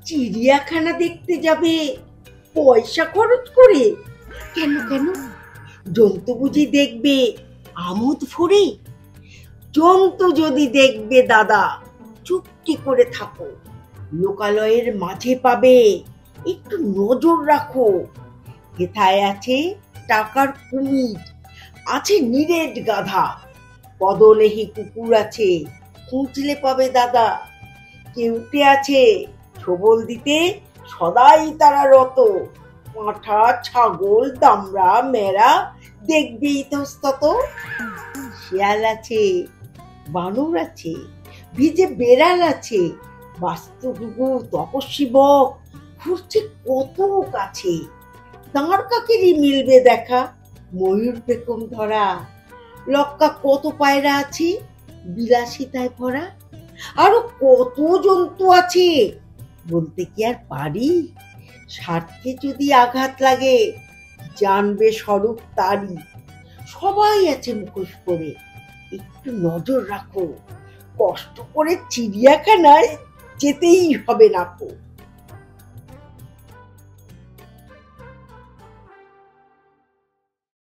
চিড়িয়াখানা দেখতে যাবে পয়সা খরচ করে? কেন কেন? জন্তু বুঝি দেখবে আমোদ ভরে? জন্তু যদি দেখবে দাদা, চুপটি করে থাকো, লোকালয়ের মাঝে পাবে, একটু নজর রাখো। হেথায় আছে টাকার কুমির, আছে নিরেট গাধা, পদলেহি কুকুর আছে, খুঁজলে পাবে দাদা। কেউটে আছে ছবল দিতে সদাই তারা রত, পাঁঠা, ছাগল, দামড়া, মেরা দেখবে ইতস্তত। শিয়াল আছে, বানর আছে, ভিজে বেড়াল আছে, বাস্তুগুগু, তপস্বী বক ঘুরছে কত কাছে। দাঁড় কাকেরই মিলবে দেখা, ময়ূর পেখম ধরা, লক্কা কত পায়রা আছে বিলাসিতায় ভরা। আরো কত জন্তু আছে, বলতে কি আর পারি? স্বার্থে যদি আঘাত লাগে, জানবে স্বরূপ তারই। সবাই আছে মুখোশ পরে, একটু নজর রাখো, কষ্ট করে চিড়িয়াখানায় যেতেই হবে নাকো।